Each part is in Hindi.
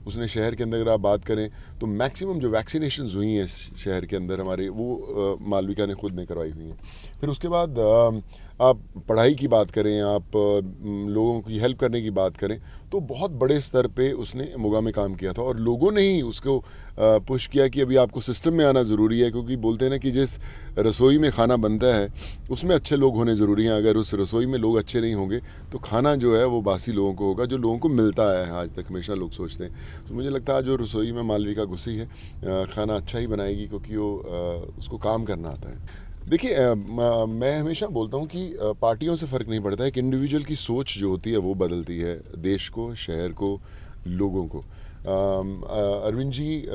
उसने शहर के अंदर अगर आप बात करें तो मैक्सिमम जो वैक्सीनेशन हुई हैं शहर के अंदर हमारे, वो मालविका ने खुद ने करवाई हुई हैं। फिर उसके बाद आप पढ़ाई की बात करें, आप लोगों की हेल्प करने की बात करें, तो बहुत बड़े स्तर पे उसने मोगा में काम किया था। और लोगों ने ही उसको पुश किया कि अभी आपको सिस्टम में आना ज़रूरी है, क्योंकि बोलते हैं ना कि जिस रसोई में खाना बनता है उसमें अच्छे लोग होने ज़रूरी हैं। अगर उस रसोई में लोग अच्छे नहीं होंगे तो खाना जो है वो बासी लोगों को होगा, जो लोगों को मिलता है आज तक, हमेशा लोग सोचते हैं। तो मुझे लगता है जो रसोई में मालविका घुसी है खाना अच्छा ही बनाएगी, क्योंकि वो उसको काम करना आता है। देखिए मैं हमेशा बोलता हूँ कि पार्टियों से फ़र्क नहीं पड़ता है। एक इंडिविजुअल की सोच जो होती है वो बदलती है देश को, शहर को, लोगों को। अरविंद जी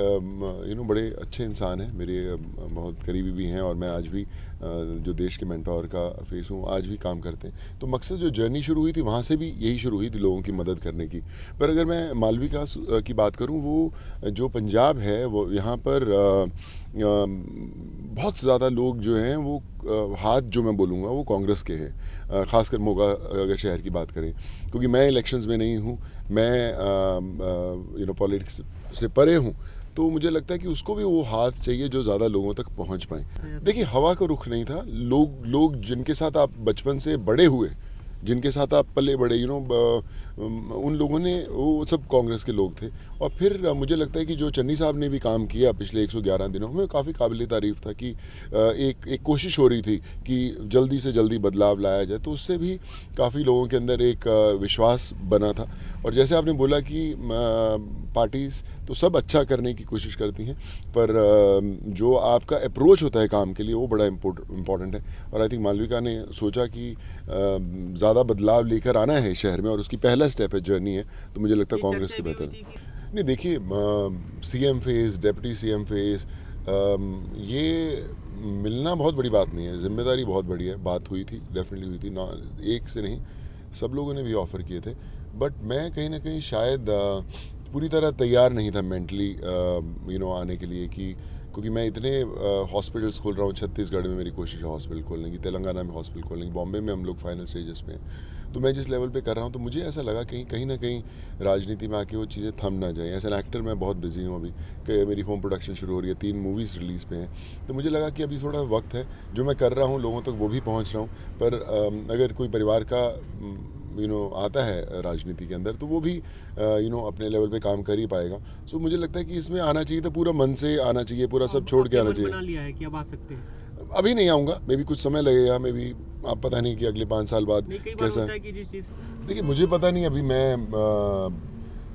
बड़े अच्छे इंसान हैं, मेरे बहुत करीबी भी हैं, और मैं आज भी जो देश के मेंटोर का फेस हूँ, आज भी काम करते हैं। तो मकसद जो जर्नी शुरू हुई थी वहाँ से भी यही शुरू हुई थी, लोगों की मदद करने की। पर अगर मैं मालविका की बात करूँ, वो जो पंजाब है वो यहाँ पर बहुत ज़्यादा लोग जो हैं वो हाथ जो मैं बोलूँगा वो कांग्रेस के हैं, ख़ासकर मोगा अगर शहर की बात करें, क्योंकि मैं इलेक्शंस में नहीं हूँ, मैं पॉलिटिक्स से परे हूँ। तो मुझे लगता है कि उसको भी वो हाथ चाहिए जो ज़्यादा लोगों तक पहुँच पाएँ। देखिए हवा का रुख नहीं था, लोग जिनके साथ आप बचपन से बड़े हुए, जिनके साथ आप पले बड़े उन लोगों ने, वो सब कांग्रेस के लोग थे। और फिर मुझे लगता है कि जो चन्नी साहब ने भी काम किया पिछले 111 दिनों में, काफ़ी काबिल तारीफ़ था कि एक कोशिश हो रही थी कि जल्दी से जल्दी बदलाव लाया जाए, तो उससे भी काफ़ी लोगों के अंदर एक विश्वास बना था। और जैसे आपने बोला कि पार्टीज़ तो सब अच्छा करने की कोशिश करती हैं, पर जो आपका अप्रोच होता है काम के लिए वो बड़ा इम्पोर्टेंट है। और आई थिंक मालविका ने सोचा कि ज़्यादा बदलाव लेकर आना है शहर में, और उसकी पहला स्टेप है, जर्नी है, तो मुझे लगता है कांग्रेस के बेहतर है। नहीं देखिए, CM face, deputy CM face, ये मिलना बहुत बड़ी बात नहीं है, जिम्मेदारी बहुत बड़ी है। बात हुई थी, डेफिनेटली हुई थी ना, एक से नहीं, सब लोगों ने भी ऑफ़र किए थे। बट मैं कहीं ना कहीं शायद पूरी तरह तैयार नहीं था मेंटली आने के लिए, कि क्योंकि मैं इतने हॉस्पिटल्स खोल रहा हूँ। छत्तीसगढ़ में मेरी कोशिश है हॉस्पिटल खोलने की, तेलंगाना में हॉस्पिटल खोलने की, बॉम्बे में हम लोग फाइनल स्टेजेस पे हैं। तो मैं जिस लेवल पे कर रहा हूँ, तो मुझे ऐसा लगा कहीं ना कहीं राजनीति में आके वो चीज़ें थम ना जाए। एज एन एक्टर मैं बहुत बिजी हूँ अभी, कि मेरी होम प्रोडक्शन शुरू हो रही है, 3 मूवीज़ रिलीज़ पे हैं। तो मुझे लगा कि अभी थोड़ा वक्त है, जो मैं कर रहा हूँ लोगों तक वो भी पहुँच रहा हूँ। पर अगर कोई परिवार का आता है राजनीति के अंदर, तो वो भी अपने लेवल पे काम कर ही पाएगा। सो मुझे लगता है कि इसमें आना चाहिए, तो पूरा मन से आना चाहिए, पूरा सब छोड़ के आना चाहिए। बना लिया है कि अब आ सकते हैं? अभी नहीं आऊँगा, मे भी कुछ समय लगेगा, मे भी आप पता नहीं कि अगले 5 साल बाद नहीं, कई बार कैसा होता है कि जिस चीज़ देखिए मुझे पता नहीं। अभी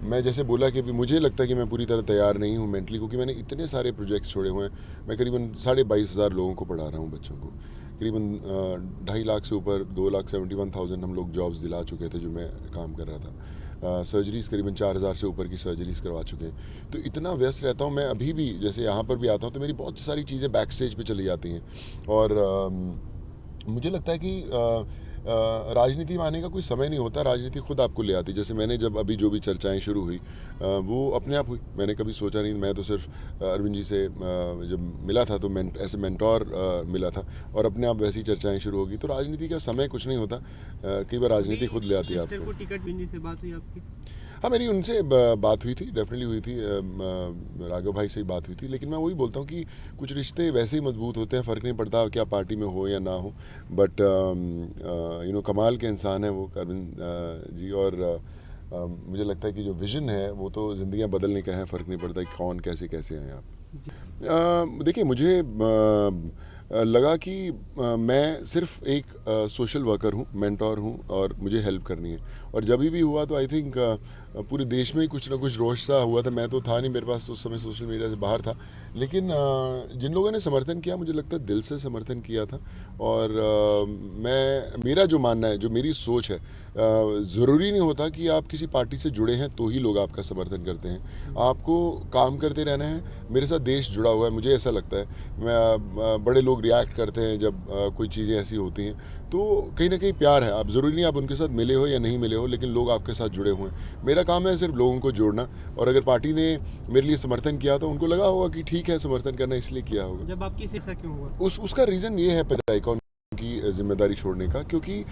मैं जैसे बोला कि अभी मुझे लगता है कि मैं पूरी तरह तैयार नहीं हूँ मेंटली, क्योंकि मैंने इतने सारे प्रोजेक्ट्स छोड़े हुए हैं। मैं करीबन 22,500 लोगों को पढ़ा रहा हूँ, बच्चों को। करीबन 2.5 लाख से ऊपर 2,71,000 हम लोग जॉब्स दिला चुके थे जो मैं काम कर रहा था। सर्जरीज़ करीबन 4,000 से ऊपर की सर्जरीज़ करवा चुके हैं। तो इतना व्यस्त रहता हूँ मैं अभी भी, जैसे यहाँ पर भी आता हूँ तो मेरी बहुत सारी चीज़ें बैक स्टेज पर चली जाती हैं। और मुझे लगता है कि राजनीति में आने का कोई समय नहीं होता, राजनीति खुद आपको ले आती। जैसे मैंने जब अभी जो भी चर्चाएं शुरू हुई वो अपने आप हुई, मैंने कभी सोचा नहीं। मैं तो सिर्फ अरविंद जी से जब मिला था तो ऐसे मेंटोर मिला था, और अपने आप वैसी चर्चाएं शुरू होगी। तो राजनीति का समय कुछ नहीं होता, कई बार राजनीति खुद ले आती है आपको। टिकट बिंदी से बात हुई आपकी? हाँ, मेरी उनसे बात हुई थी, डेफिनेटली हुई थी। राघव भाई से ही बात हुई थी। लेकिन मैं वही बोलता हूँ कि कुछ रिश्ते वैसे ही मजबूत होते हैं, फ़र्क नहीं पड़ता क्या पार्टी में हो या ना हो। बट कमाल के इंसान है वो अरविंद जी। और मुझे लगता है कि जो विज़न है वो तो ज़िंदगियाँ बदलने का है, फ़र्क नहीं पड़ता कि कौन कैसे कैसे हैं आप। देखिए मुझे लगा कि मैं सिर्फ एक सोशल वर्कर हूँ, मेंटोर हूँ, और मुझे हेल्प करनी है। और जब भी हुआ तो आई थिंक पूरे देश में ही कुछ ना कुछ रोष सा हुआ था। मैं तो था नहीं, मेरे पास तो उस समय सोशल मीडिया से बाहर था। लेकिन जिन लोगों ने समर्थन किया, मुझे लगता है दिल से समर्थन किया था। और मेरा जो मानना है, जो मेरी सोच है, ज़रूरी नहीं होता कि आप किसी पार्टी से जुड़े हैं तो ही लोग आपका समर्थन करते हैं। आपको काम करते रहना है। मेरे साथ देश जुड़ा हुआ है, मुझे ऐसा लगता है। बड़े लोग रिएक्ट करते हैं जब कोई चीज़ें ऐसी होती हैं, तो कहीं ना कहीं प्यार है। आप ज़रूरी नहीं आप उनके साथ मिले हो या नहीं मिले हो, लेकिन लोग आपके साथ जुड़े हुए हैं। मेरा काम है सिर्फ लोगों को जोड़ना। और अगर पार्टी ने मेरे लिए समर्थन किया तो उनको लगा होगा कि ठीक है, समर्थन करना इसलिए किया होगा। जब आपकी ऐसा क्यों हुआ? उसका रीज़न ये है, पता है कौन की जिम्मेदारी छोड़ने का, क्योंकि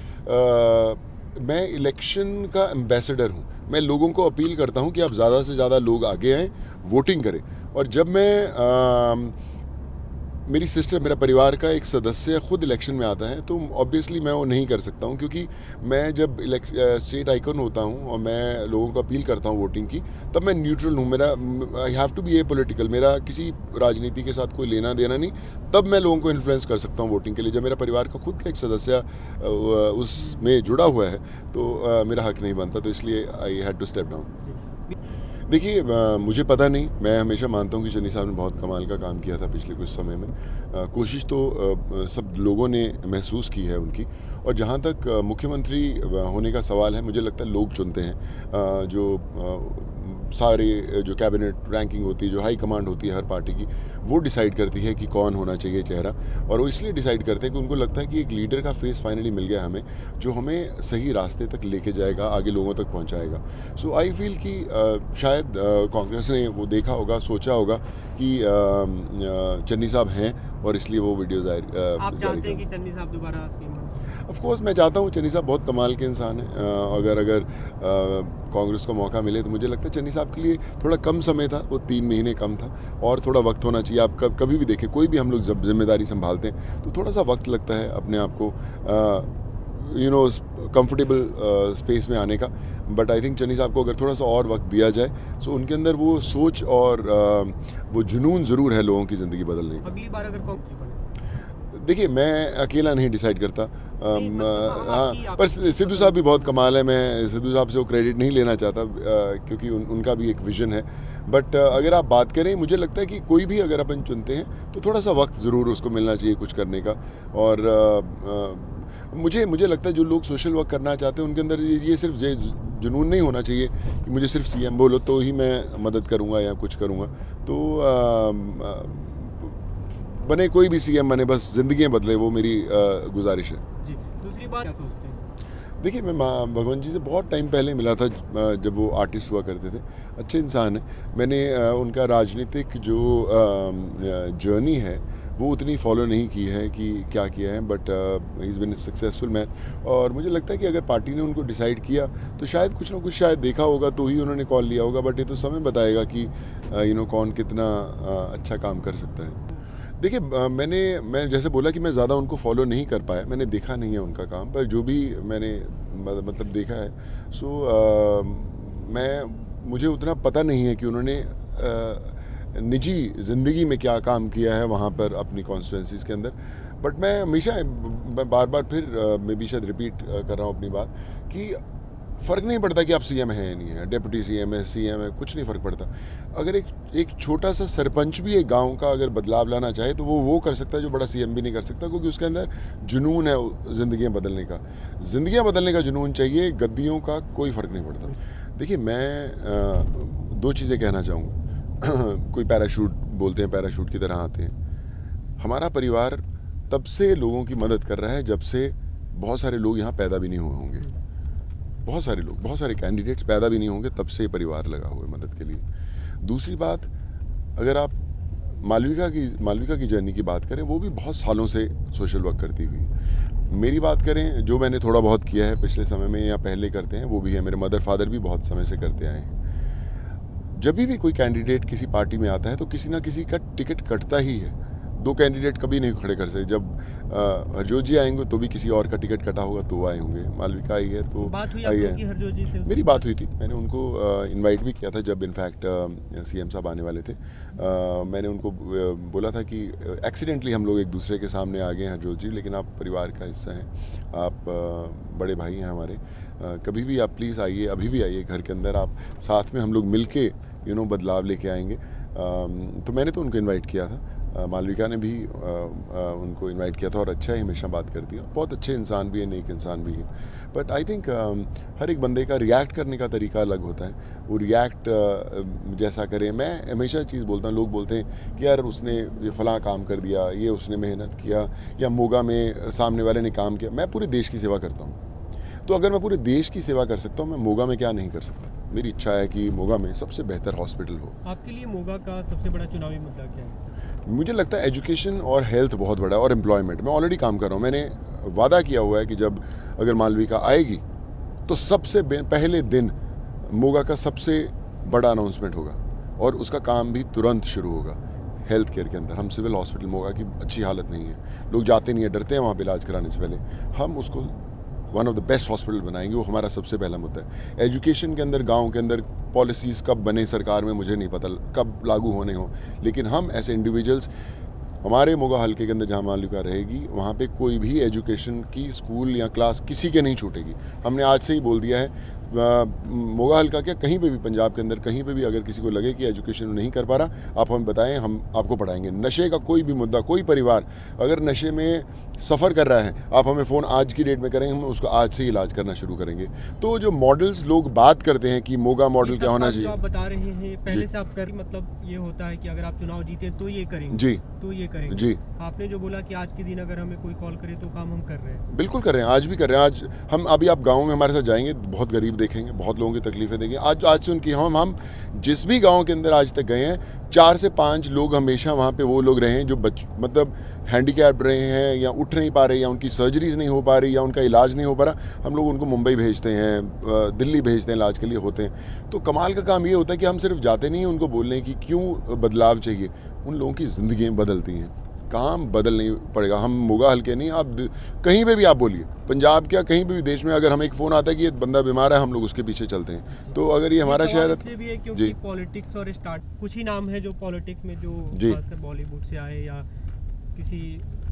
मैं इलेक्शन का एम्बेसडर हूँ। मैं लोगों को अपील करता हूँ कि आप ज़्यादा से ज़्यादा लोग आगे आएँ, वोटिंग करें। और जब मेरी सिस्टर, मेरा परिवार का एक सदस्य खुद इलेक्शन में आता है तो ऑब्वियसली मैं वो नहीं कर सकता हूँ, क्योंकि मैं जब स्टेट आइकन होता हूँ और मैं लोगों को अपील करता हूँ वोटिंग की, तब मैं न्यूट्रल हूँ। मेरा I have to be a political, मेरा किसी राजनीति के साथ कोई लेना देना नहीं। तब मैं लोगों को इन्फ्लुएंस कर सकता हूँ वोटिंग के लिए। जब मेरा परिवार का खुद का एक सदस्य उसमें जुड़ा हुआ है तो मेरा हक नहीं बनता, तो इसलिए I had to step down. देखिए, मुझे पता नहीं। मैं हमेशा मानता हूँ कि चन्नी साहब ने बहुत कमाल का काम किया था पिछले कुछ समय में। कोशिश तो सब लोगों ने महसूस की है उनकी। और जहाँ तक मुख्यमंत्री होने का सवाल है, मुझे लगता है लोग चुनते हैं। जो सारे जो कैबिनेट रैंकिंग होती है, जो हाई कमांड होती है हर पार्टी की, वो डिसाइड करती है कि कौन होना चाहिए चेहरा। और वो इसलिए डिसाइड करते हैं कि उनको लगता है कि एक लीडर का फेस फाइनली मिल गया हमें, जो हमें सही रास्ते तक लेके जाएगा, आगे लोगों तक पहुंचाएगा। सो आई फील कि शायद कांग्रेस ने वो देखा होगा, सोचा होगा कि चन्नी साहब हैं और इसलिए वो वीडियो आप चाहते हैं कि चन्नी साहब दोबारा सीएम? ऑफ कोर्स मैं चाहता हूँ। चन्नी साहब बहुत कमाल के इंसान हैं। अगर कांग्रेस को मौका मिले तो मुझे लगता है चन्नी साहब के लिए थोड़ा कम समय था, वो 3 महीने कम था, और थोड़ा वक्त होना चाहिए। आप कभी भी देखें, कोई भी हम लोग जब जिम्मेदारी संभालते हैं तो थोड़ा सा वक्त लगता है अपने आप को कंफर्टेबल स्पेस में आने का। बट आई थिंक चन्नी साहब को अगर थोड़ा सा और वक्त दिया जाए तो उनके अंदर वो सोच और वो जुनून ज़रूर है लोगों की ज़िंदगी बदलने का। अगली बार अगर देखिए, मैं अकेला नहीं डिसाइड करता। हाँ, पर सिद्धू साहब भी बहुत कमाल है। मैं सिद्धू साहब से वो क्रेडिट नहीं लेना चाहता, क्योंकि उनका भी एक विजन है। बट अगर आप बात करें, मुझे लगता है कि कोई भी अगर अपन चुनते हैं तो थोड़ा सा वक्त ज़रूर उसको मिलना चाहिए कुछ करने का। और मुझे लगता है जो लोग सोशल वर्क करना चाहते हैं उनके अंदर ये सिर्फ जुनून नहीं होना चाहिए कि मुझे सिर्फ सीएम बोलो तो ही मैं मदद करूँगा या कुछ करूँगा। तो बने कोई भी सीएम बने, बस ज़िंदगियाँ बदले, वो मेरी गुजारिश है जी। दूसरी बात क्या सोचते हैं? देखिए, मैं भगवंत जी से बहुत टाइम पहले मिला था, जब वो आर्टिस्ट हुआ करते थे। अच्छे इंसान हैं। मैंने उनका राजनीतिक जो जर्नी है वो उतनी फॉलो नहीं की है कि क्या किया है, but he is been successful man. और मुझे लगता है कि अगर पार्टी ने उनको डिसाइड किया तो शायद कुछ ना कुछ शायद देखा होगा तो ही उन्होंने कॉल लिया होगा। बट ये तो समय बताएगा कि कौन कितना अच्छा काम कर सकता है। देखिए, मैं जैसे बोला कि मैं ज़्यादा उनको फॉलो नहीं कर पाया, मैंने देखा नहीं है उनका काम, पर जो भी मैंने मतलब देखा है, मुझे उतना पता नहीं है कि उन्होंने निजी ज़िंदगी में क्या काम किया है वहाँ पर अपनी कॉन्स्टिट्यूंसीज़ के अंदर। बट मैं हमेशा बार बार फिर मैं भी शायद रिपीट कर रहा हूँ अपनी बात कि फ़र्क नहीं पड़ता कि आप सीएम हैं या नहीं है, डिप्टी सीएम है, सीएम है, कुछ नहीं फ़र्क पड़ता। अगर एक छोटा सा सरपंच भी एक गांव का अगर बदलाव लाना चाहे तो वो कर सकता है जो बड़ा सीएम भी नहीं कर सकता, क्योंकि उसके अंदर जुनून है ज़िंदगियाँ बदलने का। ज़िंदगियाँ बदलने का जुनून चाहिए, गद्दियों का कोई फ़र्क नहीं पड़ता। देखिए, मैं 2 चीज़ें कहना चाहूँगा। कोई पैराशूट बोलते हैं, पैराशूट की तरह आते हैं। हमारा परिवार तब से लोगों की मदद कर रहा है जब से बहुत सारे लोग यहाँ पैदा भी नहीं हुए होंगे। बहुत सारे लोग, बहुत सारे कैंडिडेट्स पैदा भी नहीं होंगे, तब से परिवार लगा हुआ है मदद के लिए। दूसरी बात, अगर आप मालविका की जर्नी की बात करें, वो भी बहुत सालों से सोशल वर्क करती हुई। मेरी बात करें, जो मैंने थोड़ा बहुत किया है पिछले समय में या पहले करते हैं, वो भी है। मेरे मदर फादर भी बहुत समय से करते आए हैं। जब भी कोई कैंडिडेट किसी पार्टी में आता है तो किसी ना किसी का टिकट कटता ही है। 2 कैंडिडेट कभी नहीं खड़े कर सकते। जब हरजोत जी आएंगे तो भी किसी और का टिकट कटा होगा तो वो आए होंगे। मालविका आई है तो आई है। हरजोत जी से मेरी बात हुई थी, मैंने उनको इनवाइट भी किया था जब इनफैक्ट सीएम साहब आने वाले थे। मैंने उनको बोला था कि एक्सीडेंटली हम लोग एक दूसरे के सामने आ गए हैं हरजोत जी, लेकिन आप परिवार का हिस्सा हैं, आप बड़े भाई हैं हमारे। कभी भी आप प्लीज़ आइए, अभी भी आइए घर के अंदर, आप साथ में हम लोग मिल के बदलाव लेके आएंगे। तो मैंने तो उनको इनवाइट किया था। मालविका ने भी उनको इनवाइट किया था और अच्छा ही हमेशा बात करती है। बहुत अच्छे इंसान भी है, नेक इंसान भी है। बट आई थिंक हर एक बंदे का रिएक्ट करने का तरीका अलग होता है। वो रिएक्ट जैसा करे, मैं हमेशा चीज़ बोलता हूँ। लोग बोलते हैं कि यार उसने ये फ़लाँ काम कर दिया, ये उसने मेहनत किया, या मोगा में सामने वाले ने काम किया। मैं पूरे देश की सेवा करता हूँ, तो अगर मैं पूरे देश की सेवा कर सकता हूँ, मैं मोगा में क्या नहीं कर सकता। मेरी इच्छा है कि मोगा में सबसे बेहतर हॉस्पिटल हो। आपके लिए मोगा का सबसे बड़ा चुनावी मुद्दा क्या है? मुझे लगता है एजुकेशन और हेल्थ बहुत बड़ा है, और एम्प्लॉयमेंट। मैं ऑलरेडी काम कर रहा हूँ। मैंने वादा किया हुआ है कि जब अगर मालविका आएगी तो सबसे पहले दिन मोगा का सबसे बड़ा अनाउंसमेंट होगा और उसका काम भी तुरंत शुरू होगा हेल्थ केयर के अंदर। हम सिविल हॉस्पिटल मोगा की अच्छी हालत नहीं है, लोग जाते नहीं है, डरते हैं वहाँ पे इलाज कराने से पहले। हम उसको one of the best hospital बनाएंगे, वो हमारा सबसे पहला मुद्दा है। एजुकेशन के अंदर, गांव के अंदर पॉलिसीज़ कब बने सरकार में मुझे नहीं पता, कब लागू होने हो, लेकिन हम ऐसे इंडिविजुअल्स, हमारे मोगा हल्के के अंदर जहाँ मालूका रहेगी वहाँ पे कोई भी एजुकेशन की स्कूल या क्लास किसी के नहीं छूटेगी। हमने आज से ही बोल दिया है, मोगा हल्का क्या कहीं पे भी पंजाब के अंदर कहीं पे भी अगर किसी को लगे कि एजुकेशन नहीं कर पा रहा, आप हमें बताएं, हम आपको पढ़ाएंगे। नशे का कोई भी मुद्दा, कोई परिवार अगर नशे में सफ़र कर रहा है, आप हमें फ़ोन आज की डेट में करेंगे, हम उसको आज से ही इलाज करना शुरू करेंगे। तो जो मॉडल्स लोग बात करते हैं कि मोगा मॉडल क्या होना चाहिए, आप बता रहे हैं पहले से आप कर, मतलब ये होता है कि अगर आप चुनाव जीते तो ये करेंगे जी, तो ये करेंगे जी। आपने जो बोला कि आज के दिन अगर हमें कोई कॉल करे तो काम हम कर रहे हैं, बिल्कुल कर रहे हैं, आज भी कर रहे हैं। आज हम अभी आप गाँव में हमारे साथ जाएंगे, बहुत गरीब देखेंगे, बहुत लोगों की तकलीफें देखेंगे। आज से उनकी हम जिस भी गांव के अंदर आज तक गए हैं, 4 से 5 लोग हमेशा वहाँ पे वो लोग रहे हैं जो मतलब हैंडीकैप्ड रहे हैं या उठ नहीं पा रहे, या उनकी सर्जरीज नहीं हो पा रही, या उनका इलाज नहीं हो पा रहा। हम लोग उनको मुंबई भेजते हैं, दिल्ली भेजते हैं, इलाज के लिए होते हैं। तो कमाल का काम ये होता है कि हम सिर्फ जाते नहीं हैं उनको बोलने की क्यों बदलाव चाहिए, उन लोगों की ज़िंदगी बदलती हैं। काम बदलनी पड़ेगा। हम मोगा हल्के नहीं, आप कहीं पे भी आप बोलिए, पंजाब क्या कहीं पे भी देश में, अगर हमें एक फ़ोन आता है कि ये बंदा बीमार है, हम लोग उसके पीछे चलते हैं। तो अगर ये हमारा शहर है, भी है क्योंकि पॉलिटिक्स और स्टार्ट कुछ ही नाम है जो पॉलिटिक्स में जो खासकर बॉलीवुड से आए या किसी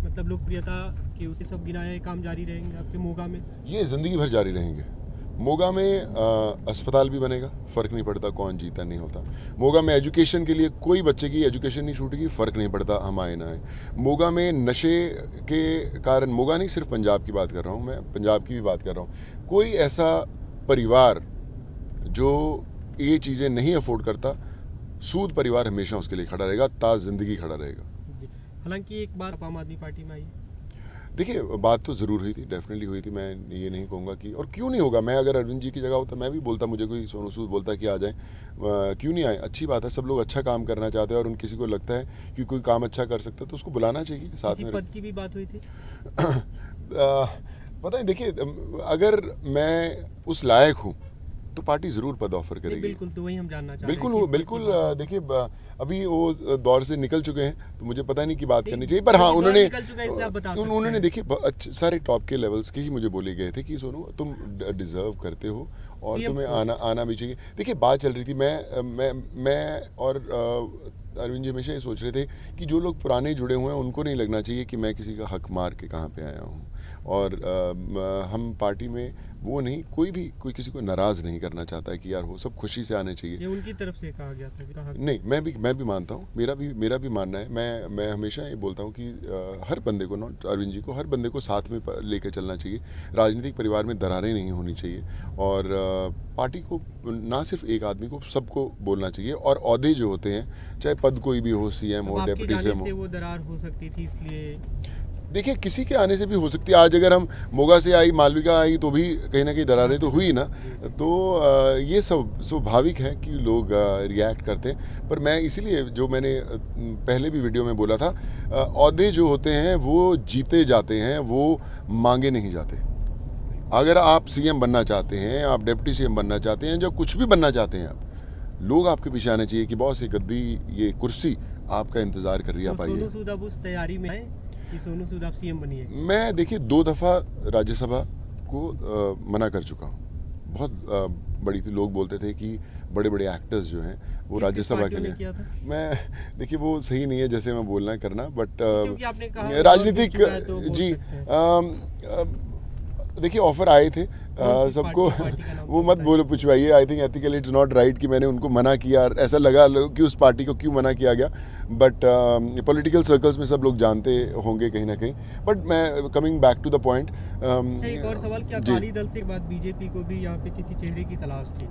मतलब लोकप्रियता के उसे सब गिनाए काम जारी रहेंगे आपके मोगा में? ये ज़िंदगी भर जारी रहेंगे। मोगा में अस्पताल भी बनेगा, फ़र्क नहीं पड़ता कौन जीता नहीं होता। मोगा में एजुकेशन के लिए कोई बच्चे की एजुकेशन नहीं छूटेगी, फ़र्क नहीं पड़ता हम आए ना आए। मोगा में नशे के कारण, मोगा नहीं सिर्फ पंजाब की बात कर रहा हूँ मैं, पंजाब की भी बात कर रहा हूँ, कोई ऐसा परिवार जो ये चीज़ें नहीं अफोर्ड करता, सूद परिवार हमेशा उसके लिए खड़ा रहेगा, ताज़ ज़िंदगी खड़ा रहेगा। हालांकि एक बार आम आदमी पार्टी में आई, देखिए बात तो ज़रूर हुई थी, डेफिनेटली हुई थी। मैं ये नहीं कहूँगा कि, और क्यों नहीं होगा, मैं अगर अरविंद जी की जगह होता मैं भी बोलता, मुझे कोई सोनू सूद बोलता कि आ जाए, क्यों नहीं आए, अच्छी बात है। सब लोग अच्छा काम करना चाहते हैं और उन किसी को लगता है कि कोई काम अच्छा कर सकता है तो उसको बुलाना चाहिए साथ में। पद की भी बात हुई थी पता है, देखिए अगर मैं उस लायक हूँ तो पार्टी ज़रूर पद ऑफर करेगी। बिल्कुल, तो वही हम जानना चाह रहे हैं। बिल्कुल देखिए अभी वो दौर से निकल चुके हैं तो मुझे पता नहीं कि बात करनी चाहिए, पर हाँ उन्होंने देखिए सारे टॉप के लेवल्स के ही मुझे बोले गए थे कि सोनू तुम डिजर्व करते हो और तुम्हें आना भी चाहिए। देखिए बात चल रही थी, मैं और अरविंद जी हमेशा ये सोच रहे थे कि जो लोग पुराने जुड़े हुए हैं उनको नहीं लगना चाहिए कि मैं किसी का हक मार के कहाँ पे आया हूँ, और हम पार्टी में वो नहीं, कोई किसी को नाराज़ नहीं करना चाहता है कि यार हो, सब खुशी से आने चाहिए। ये उनकी तरफ से कहा गया था नहीं, मैं भी मानता हूँ, मेरा भी मानना है। मैं हमेशा ये बोलता हूँ कि हर बंदे को, नॉट अरविंद जी को, हर बंदे को साथ में लेकर चलना चाहिए। राजनीतिक परिवार में दरारें नहीं होनी चाहिए, और पार्टी को ना सिर्फ एक आदमी को, सबको बोलना चाहिए। और ओहदे जो होते हैं, चाहे पद कोई भी हो, सीएम हो, डिप्टी सीएम हो, वो दरार हो सकती थी, इसलिए देखिए किसी के आने से भी हो सकती है। आज अगर हम मोगा से आई, मालविका आई, तो भी कहीं ना कहीं दरारें तो हुई ना। तो ये सब स्वाभाविक है कि लोग रिएक्ट करते हैं। पर मैं इसीलिए, जो मैंने पहले भी वीडियो में बोला था, ओहदे जो होते हैं वो जीते जाते हैं, वो मांगे नहीं जाते। अगर आप सीएम बनना चाहते हैं, आप डिप्टी सीएम बनना चाहते हैं, जो कुछ भी बनना चाहते हैं आप, लोग आपके पीछे आने चाहिए कि बॉस ये गद्दी, ये कुर्सी आपका इंतजार कर रही है, आप आइए। सोनू सूद अब उस तैयारी में है कि सोनू सूद आप सीएम बनिए? मैं देखिए 2 दफ़ा राज्यसभा को मना कर चुका हूँ। बहुत बड़ी थी, लोग बोलते थे कि बड़े बड़े एक्टर्स जो हैं वो राज्यसभा के लिए, मैं देखिए वो सही नहीं है जैसे मैं बोलना करना, बट राजनीतिक जी देखिए ऑफर आए थे सबको, वो मत बोलो पूछवाइए। I think ethically it's not right कि मैंने उनको मना किया, ऐसा लगा कि उस पार्टी को क्यों मना किया गया, बट पॉलिटिकल सर्कल्स में सब लोग जानते होंगे कहीं ना कहीं। बट मैं coming back to the point, एक और सवाल, क्या अकाली दल के बाद बीजेपी को भी यहाँ पे किसी चेहरे की तलाश थी?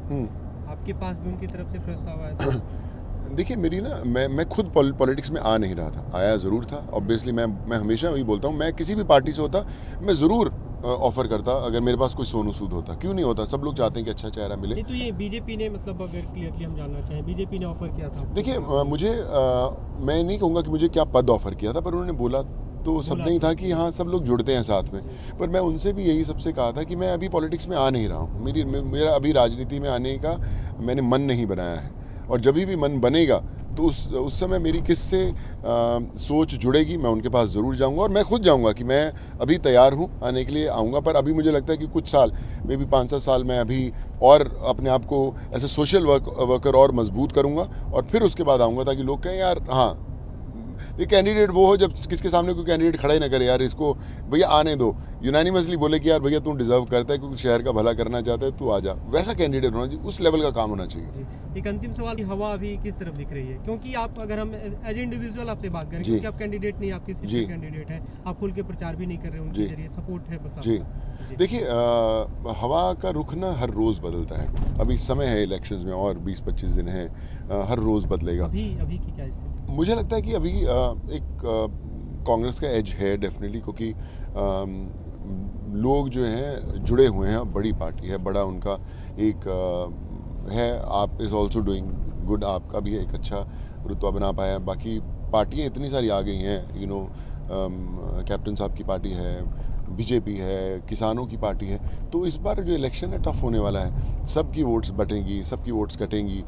आपके पास भी उनकी तरफ से प्रस्ताव आया था? देखिए मेरी ना, मैं खुद पॉलिटिक्स में आ नहीं रहा था, आया ज़रूर था ऑब्वियसली। मैं हमेशा वही बोलता हूँ, मैं किसी भी पार्टी से होता मैं ज़रूर ऑफर करता अगर मेरे पास कोई सोनू सूद होता। क्यों नहीं होता, सब लोग चाहते हैं कि अच्छा चेहरा मिले। नहीं तो ये बीजेपी ने, मतलब अगर क्लियरली हम जानना चाहें, बीजेपी ने ऑफर किया था? देखिए मुझे मैं नहीं कहूँगा कि मुझे क्या पद ऑफर किया था, पर उन्होंने बोला तो सब नहीं था कि हाँ सब लोग जुड़ते हैं साथ में। पर मैं उनसे भी यही सबसे कहा था कि मैं अभी पॉलिटिक्स में आ नहीं रहा हूँ, मेरा अभी राजनीति में आने का मैंने मन नहीं बनाया है, और जब भी मन बनेगा तो उस समय मेरी किससे सोच जुड़ेगी, मैं उनके पास ज़रूर जाऊंगा, और मैं खुद जाऊंगा कि मैं अभी तैयार हूं आने के लिए, आऊंगा। पर अभी मुझे लगता है कि कुछ साल, मे बी 5-7 साल मैं अभी और अपने आप को ऐसे सोशल वर्कर और मजबूत करूंगा, और फिर उसके बाद आऊँगा, ताकि लोग कहें यार हाँ ये कैंडिडेट वो हो जब किसके सामने कोई कैंडिडेट खड़ा ही ना करे, यार इसको भैया आने दो, यूनानिमसली बोले कि यार भैया तू डिजर्व करता है क्योंकि शहर का भला करना चाहता है, तू आ जा, वैसा कैंडिडेट होना चाहिए, उस लेवल का काम होना चाहिए। एक अंतिम सवाल की हवा अभी किस तरफ दिख रही है, क्योंकि आप अगर हम एज इंडिविजुअल आपसे बात करें, क्योंकि आप कैंडिडेट नहीं, आप किसी कैंडिडेट है, आप खुल के प्रचार भी नहीं कर रहे, उनके जरिए सपोर्ट है बस जी। देखिए हवा का रुख ना हर रोज़ बदलता है, अभी समय है इलेक्शंस में और 20-25 दिन है, हर रोज़ बदलेगा। अभी की क्या स्थिति? मुझे लगता है कि अभी एक कांग्रेस का एज है डेफिनेटली, क्योंकि लोग जो हैं जुड़े हुए हैं, बड़ी पार्टी है, बड़ा उनका एक है, आप इज़ ऑल्सो डूइंग गुड, आपका भी एक अच्छा रुतबा बना पाया है। बाकी पार्टियां इतनी सारी आ गई हैं, कैप्टन साहब की पार्टी है, बीजेपी है, किसानों की पार्टी है, तो इस बार जो इलेक्शन है टफ होने वाला है, सबकी वोट्स बटेंगी, सबकी वोट्स कटेंगी,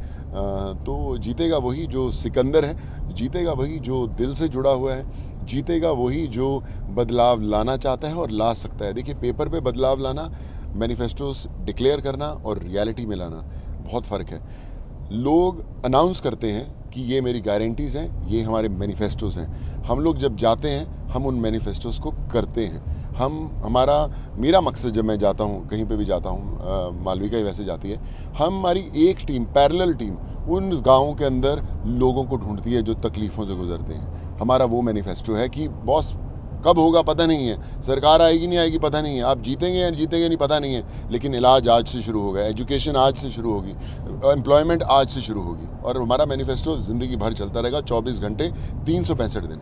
तो जीतेगा वही जो सिकंदर है, जीतेगा वही जो दिल से जुड़ा हुआ है, जीतेगा वही जो बदलाव लाना चाहता है और ला सकता है। देखिए पेपर पे बदलाव लाना, मैनिफेस्टोस डिक्लेयर करना और रियलिटी में लाना बहुत फ़र्क है। लोग अनाउंस करते हैं कि ये मेरी गारंटीज़ हैं, ये हमारे मैनिफेस्टोस हैं, हम लोग जब जाते हैं हम उन मैनिफेस्टोस को करते हैं। मेरा मकसद जब मैं जाता हूँ, कहीं पे भी जाता हूँ, मालविका ही वैसे जाती है, हमारी एक टीम, पैरेलल टीम उन गाँवों के अंदर लोगों को ढूंढती है जो तकलीफ़ों से गुजरते हैं। हमारा वो मैनिफेस्टो है कि बॉस कब होगा पता नहीं है, सरकार आएगी नहीं आएगी पता नहीं है, आप जीतेंगे या जीतेंगे नहीं पता नहीं है, लेकिन इलाज आज से शुरू होगा, एजुकेशन आज से शुरू होगी, एम्प्लॉयमेंट आज से शुरू होगी, और हमारा मैनिफेस्टो ज़िंदगी भर चलता रहेगा, 24 घंटे 365 दिन।